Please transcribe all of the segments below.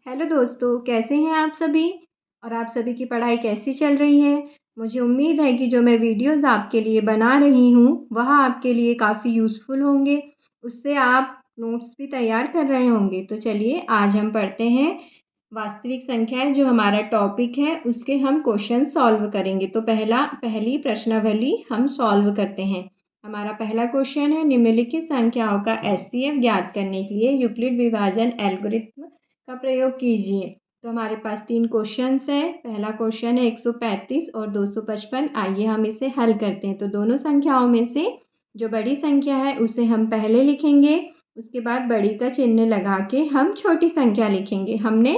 Hello दोस्तों, कैसे हैं आप सभी? और आप सभी की पढ़ाई कैसी चल रही है? मुझे उम्मीद है कि जो मैं वीडियोज़ आपके लिए बना रही हूँ, वह आपके लिए काफ़ी यूज़फुल होंगे। उससे आप नोट्स भी तैयार कर रहे होंगे। तो चलिए आज हम पढ़ते हैं वास्तविक संख्याएँ जो हमारा टॉपिक है, उसके हम क्वेश्चन सॉल्व करेंगे। तो पहली प्रश्नावली हम सॉल्व करते हैं। हमारा पहला क्वेश्चन है, निम्नलिखित संख्याओं का एचसीएफ ज्ञात करने के लिए यूक्लिड विभाजन एल्गोरिथ्म का प्रयोग कीजिए। तो हमारे पास 3 क्वेश्चंस हैं। पहला क्वेश्चन है 135 और 255। आइए हम इसे हल करते हैं। तो दोनों संख्याओं में से जो बड़ी संख्या है उसे हम पहले लिखेंगे, उसके बाद बड़ी का चिन्ह लगा के हम छोटी संख्या लिखेंगे। हमने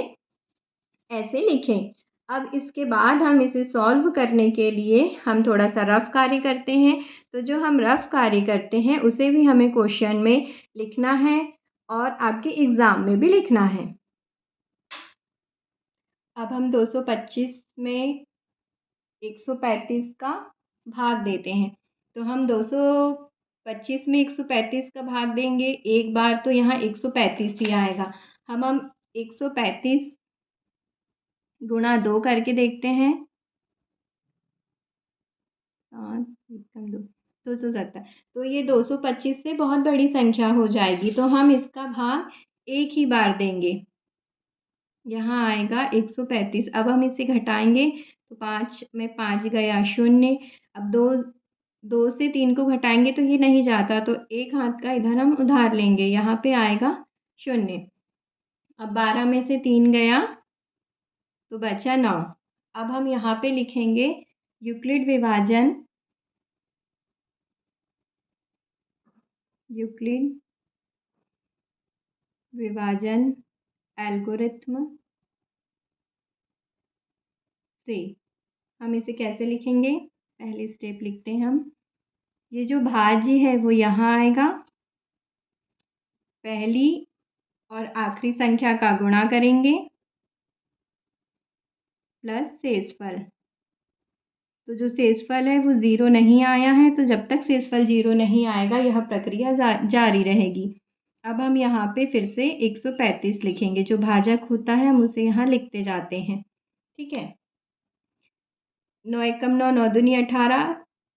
ऐसे लिखें। अब इसके बाद हम इसे सॉल्व करने के लिए हम थोड़ा सा रफ कार्य करते हैं। तो जो हम रफ कार्य करते हैं उसे भी हमें क्वेश्चन में लिखना है और आपके एग्ज़ाम में भी लिखना है। अब हम 225 में 135 का भाग देते हैं। तो हम 225 में 135 का भाग देंगे। एक बार तो यहाँ 135 ही आएगा। हम 135 गुणा 2 करके देखते हैं। 7 एकम 2 270। तो ये 225 से बहुत बड़ी संख्या हो जाएगी। तो हम इसका भाग एक ही बार देंगे। यहाँ आएगा 135। अब हम इसे घटाएंगे तो 5 में 5 गया 0। अब 2 से 3 को घटाएंगे तो ये नहीं जाता, तो एक हाथ का इधर हम उधार लेंगे, यहाँ पे आएगा 0। अब 12 में से 3 गया तो बचा 9। अब हम यहाँ पे लिखेंगे यूक्लिड विभाजन एल्गोरिथ्म से हम इसे कैसे लिखेंगे? पहली स्टेप लिखते हैं हम। ये जो भाज्य है वो यहाँ आएगा। पहली और आखिरी संख्या का गुणा करेंगे प्लस शेषफल। तो जो शेषफल है वो 0 नहीं आया है, तो जब तक शेषफल 0 नहीं आएगा यह प्रक्रिया जारी रहेगी। अब हम यहाँ पे फिर से 135 लिखेंगे। जो भाजक होता है हम उसे यहाँ लिखते जाते हैं। ठीक है। 9 एकम 9, 9 दूनी 18,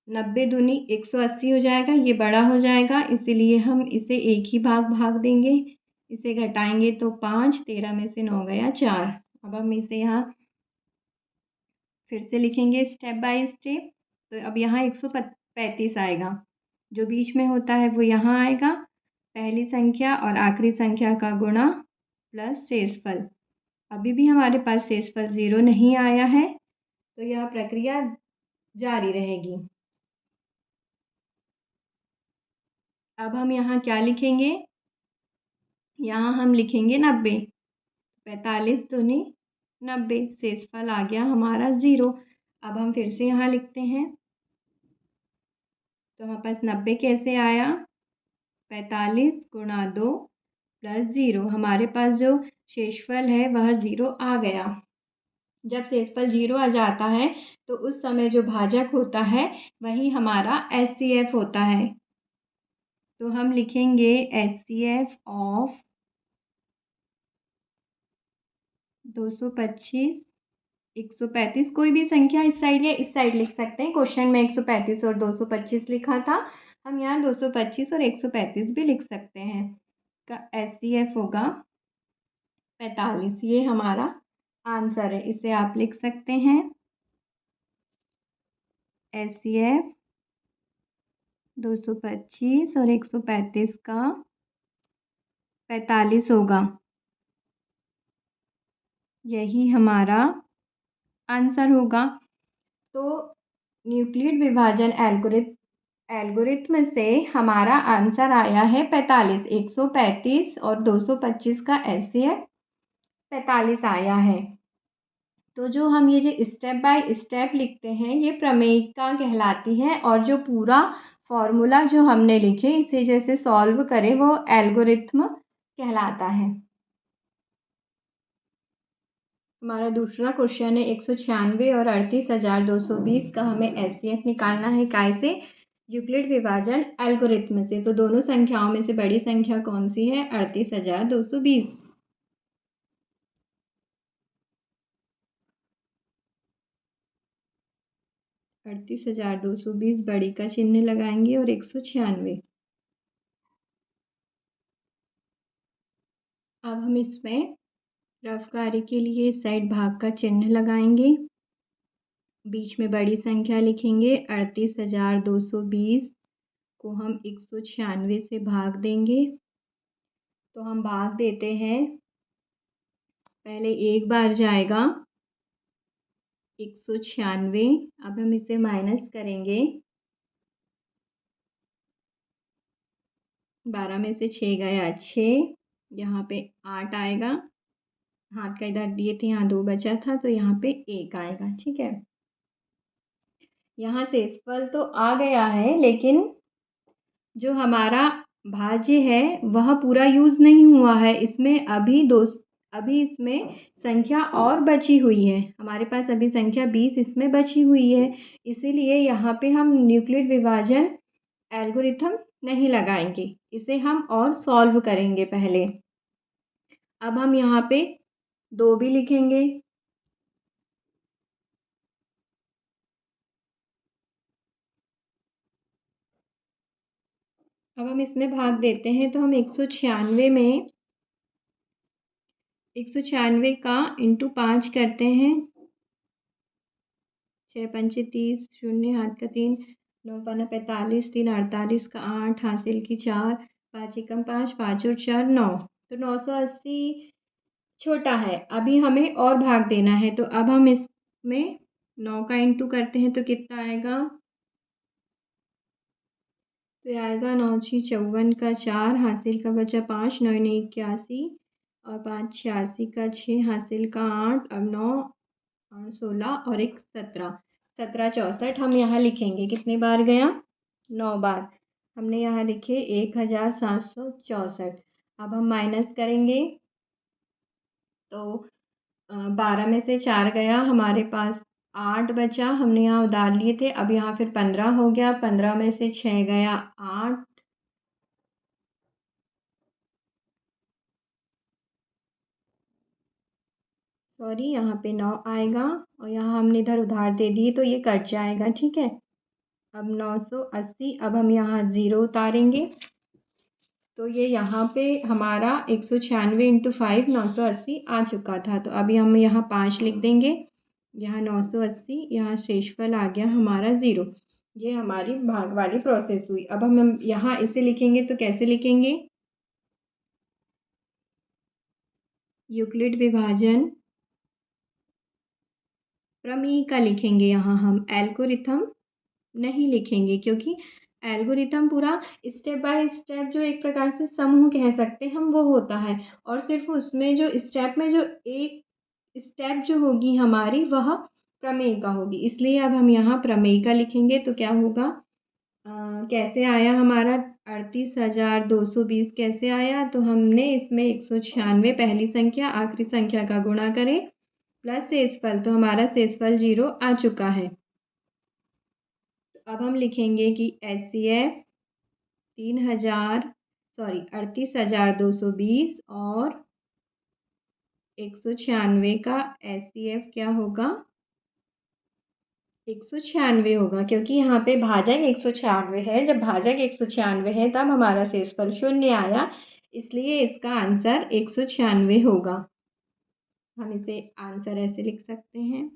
90 दूनी 180 हो जाएगा। ये बड़ा हो जाएगा, इसीलिए हम इसे एक ही भाग देंगे। इसे घटाएंगे तो 5, 13 में से 9 गया 4। अब हम इसे यहाँ फिर से लिखेंगे स्टेप बाय स्टेप। तो अब यहाँ 135 आएगा। जो बीच में होता है वो यहाँ आएगा। पहली संख्या और आखिरी संख्या का गुणा प्लस शेषफल। अभी भी हमारे पास शेषफल 0 नहीं आया है, तो यह प्रक्रिया जारी रहेगी। अब हम यहाँ क्या लिखेंगे? यहाँ हम लिखेंगे 90। 45 दूनी 90, शेषफल आ गया हमारा 0। अब हम फिर से यहाँ लिखते हैं। तो हमारे पास 90 कैसे आया? 45 गुणा 2 प्लस 0। हमारे पास जो शेषफल है वह 0 आ गया। जब शेषफल 0 आ जाता है तो उस समय जो भाजक होता है वही हमारा एचसीएफ होता है। तो हम लिखेंगे एचसीएफ ऑफ 225 135। कोई भी संख्या इस साइड या इस साइड लिख सकते हैं। क्वेश्चन में 135 और 225 लिखा था, हम यहाँ 225 और 135 भी लिख सकते हैं। का एचसीएफ होगा 45। ये हमारा आंसर है, इसे आप लिख सकते हैं। एचसीएफ 225 और 135 का 45 होगा। यही हमारा आंसर होगा। तो न्यूक्लिड विभाजन एल्गोरिथ्म से हमारा आंसर आया है 45। 135 और 225 का एचसीएफ 45 आया है। तो जो हम ये जो स्टेप बाय स्टेप लिखते हैं ये प्रमेयिका कहलाती है, और जो पूरा फॉर्मूला जो हमने लिखे इसे जैसे सॉल्व करें वो एल्गोरिथ्म कहलाता है। हमारा दूसरा क्वेश्चन है 196 और 38,220 का हमें एचसीएफ निकालना है। कैसे? यूक्लिड विभाजन एल्गोरिथ्म से। तो दोनों संख्याओं में से बड़ी संख्या कौन सी है? 38,220। 38,220 बड़ी का चिन्ह लगाएंगे और 196। अब हम इसमें रफ कार्य के लिए इस साइड भाग का चिन्ह लगाएंगे, बीच में बड़ी संख्या लिखेंगे। 38,220 को हम 196 से भाग देंगे। तो हम भाग देते हैं, पहले एक बार जाएगा 196। अब हम इसे माइनस करेंगे, 12 में से 6 गया 6, यहाँ पे 8 आएगा। हाथ का इधर दिए थे, यहाँ 2 बचा था तो यहाँ पे 1 आएगा। ठीक है, यहाँ शेषफल तो आ गया है, लेकिन जो हमारा भाज्य है वह पूरा यूज़ नहीं हुआ है। इसमें अभी इसमें संख्या और बची हुई है। हमारे पास अभी संख्या 20 इसमें बची हुई है, इसीलिए यहाँ पे हम न्यूक्लिड विभाजन एल्गोरिथम नहीं लगाएंगे, इसे हम और सॉल्व करेंगे पहले। अब हम यहाँ पे 2 भी लिखेंगे। अब हम इसमें भाग देते हैं, तो हम 196 में 196 का इंटू 5 करते हैं। 6 पंचे 30, शून्य हाथ का 3, 9 पन्ना 45, 3 48 का 8, हासिल की 4, 5 एकम 5, 5 और 4 9। तो 980 छोटा है, अभी हमें और भाग देना है। तो अब हम इसमें 9 का इंटू करते हैं, तो कितना आएगा? तो ये आएगा 9 6 54 का 4, हासिल का बचा 5, 9 9 81 और 5 86 का 6, हासिल का 8। अब 9 और 16 और 1 17, 17 64 हम यहाँ लिखेंगे। कितने बार गया? 9 बार। हमने यहाँ लिखे 1764। अब हम माइनस करेंगे, तो 12 में से 4 गया, हमारे पास 8 बचा, हमने यहाँ उधार लिए थे। अब यहाँ फिर 15 हो गया, 15 में से 6 गया 8, सॉरी यहाँ पे 9 आएगा और यहाँ हमने इधर उधार दे दिए तो ये कट जाएगा। ठीक है, अब 980। अब हम यहाँ 0 उतारेंगे, तो ये यहाँ पे हमारा 196 इंटू 5 980 आ चुका था। तो अभी हम यहाँ 5 लिख देंगे, यहाँ 980, यहाँ शेषफल आ गया हमारा 0। ये हमारी भाग वाली प्रोसेस हुई। अब हम यहाँ इसे लिखेंगे, तो कैसे लिखेंगे? यूक्लिड विभाजन प्रमेय का लिखेंगे। यहाँ हम एल्गोरिथम नहीं लिखेंगे, क्योंकि एल्गोरिथम पूरा स्टेप बाय स्टेप जो एक प्रकार से समूह कह सकते हैं हम, वो होता है। और सिर्फ उसमें जो स्टेप में जो एक स्टेप जो होगी हमारी, वह प्रमेय का होगी। इसलिए अब हम यहाँ प्रमेय का लिखेंगे। तो क्या होगा, कैसे आया हमारा 38,220 कैसे आया? तो हमने इसमें 196 पहली संख्या आखिरी संख्या का गुणा करें प्लस शेषफल, तो हमारा शेषफल 0 आ चुका है। अब हम लिखेंगे कि HCF 38,220 और 196 का HCF क्या होगा? 196 होगा, क्योंकि यहाँ पे भाजक 196 है। जब भाजक 196 है तब हमारा शेषफल 0 आया, इसलिए इसका आंसर 196 होगा। हम इसे आंसर ऐसे लिख सकते हैं,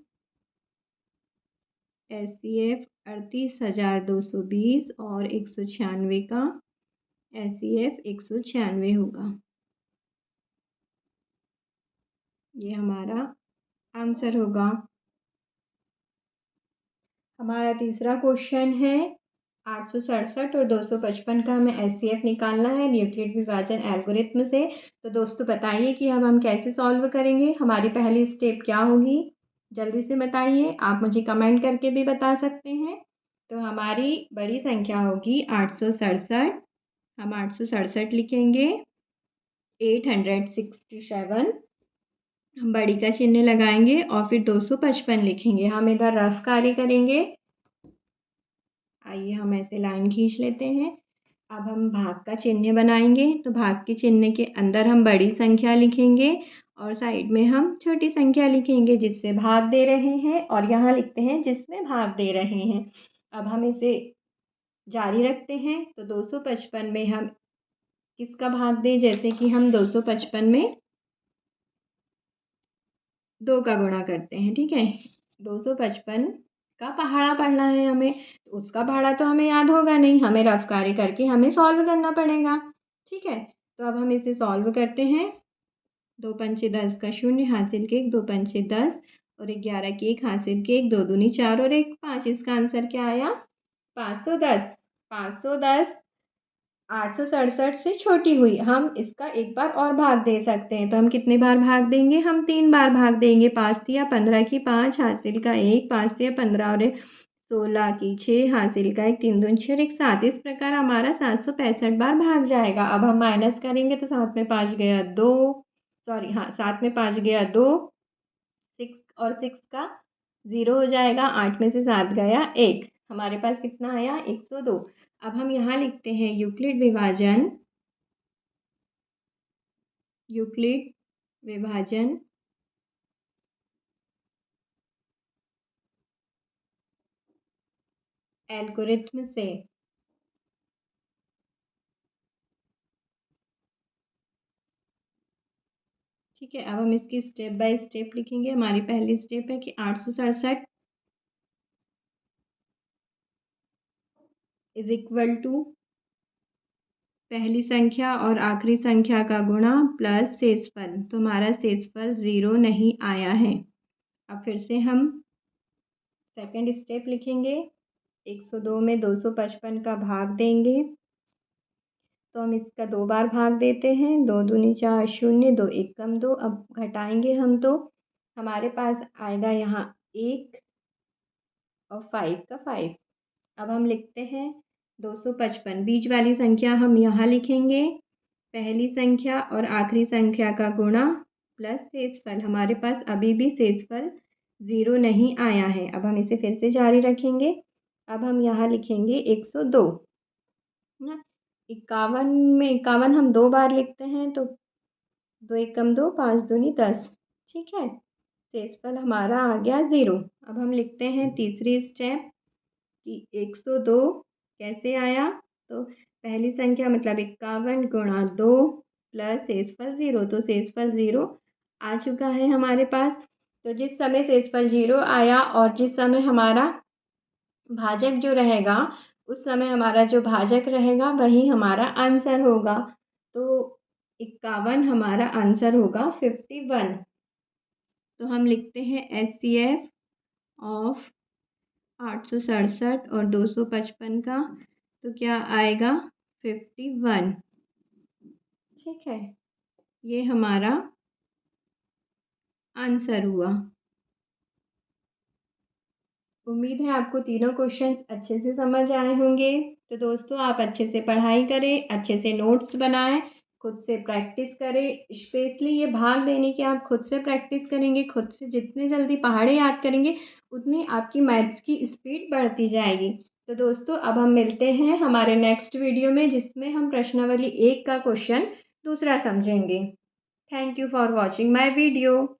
HCF 38,220 और 196 का HCF 196 होगा। ये हमारा आंसर होगा। हमारा तीसरा क्वेश्चन है 867 और 255 का हमें HCF निकालना है न्यूक्लिड विभाजन एल्गोरिथम से। तो दोस्तों बताइए कि अब हम कैसे सॉल्व करेंगे, हमारी पहली स्टेप क्या होगी? जल्दी से बताइए, आप मुझे कमेंट करके भी बता सकते हैं। तो हमारी बड़ी संख्या होगी 867, हम 867 लिखेंगे। 867 हम बड़ी का चिन्ह लगाएंगे और फिर 255 लिखेंगे। हम इधर रफ कार्य करेंगे। आइए हम ऐसे लाइन खींच लेते हैं। अब हम भाग का चिन्ह बनाएंगे, तो भाग के चिन्ह के अंदर हम बड़ी संख्या लिखेंगे और साइड में हम छोटी संख्या लिखेंगे जिससे भाग दे रहे हैं, और यहाँ लिखते हैं जिसमें भाग दे रहे हैं। अब हम इसे जारी रखते हैं। तो 255 में हम किसका भाग दें, जैसे कि हम 255 में 2 का गुणा करते हैं, ठीक है। 255 का पहाड़ा पढ़ना है हमें, तो उसका पहाड़ा तो हमें याद होगा नहीं, हमें रफ कार्य करके हमें सॉल्व करना पड़ेगा, ठीक है। तो अब हम इसे सॉल्व करते हैं। 2 पंचे 10 का 0 हासिल के 1, 2 पंचे 10 और 11 के 1 हासिल के 1, 2 दूनी 4 और 1 5। इसका आंसर क्या आया? 510। 510 867 से छोटी हुई। हम इसका एक बार और भाग दे सकते हैं, तो हम कितने बार भाग देंगे? हम 3 बार भाग देंगे। 5 तिया 15 की 5 हासिल का 1, 5 तिया 15 और 16 की 6 हासिल का 1, 3 दूनी 6 और 1 7। इस प्रकार हमारा 765 बार भाग जाएगा। अब हम माइनस करेंगे तो 7 में 5 गया 2, सॉरी हाँ 7 में 5 गया 2, 6 और 6 का 0 हो जाएगा। 8 में से 7 गया 1, हमारे पास कितना आया? 102। अब हम यहाँ लिखते हैं यूक्लिड विभाजन, यूक्लिड विभाजन एल्गोरिथ्म से। ठीक है, अब हम इसकी स्टेप बाय स्टेप लिखेंगे। हमारी पहली स्टेप है कि 867 इज इक्वल टू पहली संख्या और आखिरी संख्या का गुणा प्लस शेषफल। तो हमारा शेषफल 0 नहीं आया है। अब फिर से हम सेकंड स्टेप लिखेंगे। 102 में 255 का भाग देंगे, तो हम इसका 2 बार भाग देते हैं। 2 दूनी 4 0, 2 1 कम 2। अब घटाएंगे हम तो हमारे पास आएगा यहाँ 1 और 5 का 5। अब हम लिखते हैं 255, बीच वाली संख्या हम यहाँ लिखेंगे, पहली संख्या और आखिरी संख्या का गुणा प्लस शेषफल। हमारे पास अभी भी शेषफल 0 नहीं आया है। अब हम इसे फिर से जारी रखेंगे। अब हम यहाँ लिखेंगे 102 ना। 51 में 51 हम 2 बार लिखते हैं, तो 2 1 कम 2, 5 दूनी 10, ठीक है। शेषफल हमारा आ गया 0। अब हम लिखते हैं तीसरी स्टेप कि 102 कैसे आया। तो पहली संख्या मतलब 51 गुणा 2 प्लस शेषफल 0, तो शेषफल 0 आ चुका है हमारे पास। तो जिस समय शेषफल 0 आया और जिस समय हमारा भाजक जो रहेगा, उस समय हमारा जो भाजक रहेगा वही हमारा आंसर होगा। तो 51 हमारा आंसर होगा 51। तो हम लिखते हैं HCF ऑफ 867 और 255 का, तो क्या आएगा? 51, ठीक है। ये हमारा आंसर हुआ। उम्मीद है आपको तीनों क्वेश्चंस अच्छे से समझ आए होंगे। तो दोस्तों आप अच्छे से पढ़ाई करें, अच्छे से नोट्स बनाएं, खुद से प्रैक्टिस करें। स्पेशली ये भाग देने की आप खुद से प्रैक्टिस करेंगे, खुद से जितने जल्दी पहाड़े याद करेंगे उतनी आपकी मैथ्स की स्पीड बढ़ती जाएगी। तो दोस्तों अब हम मिलते हैं हमारे नेक्स्ट वीडियो में, जिसमें हम प्रश्नावली 1 का क्वेश्चन दूसरा समझेंगे। Thank you for watching my video.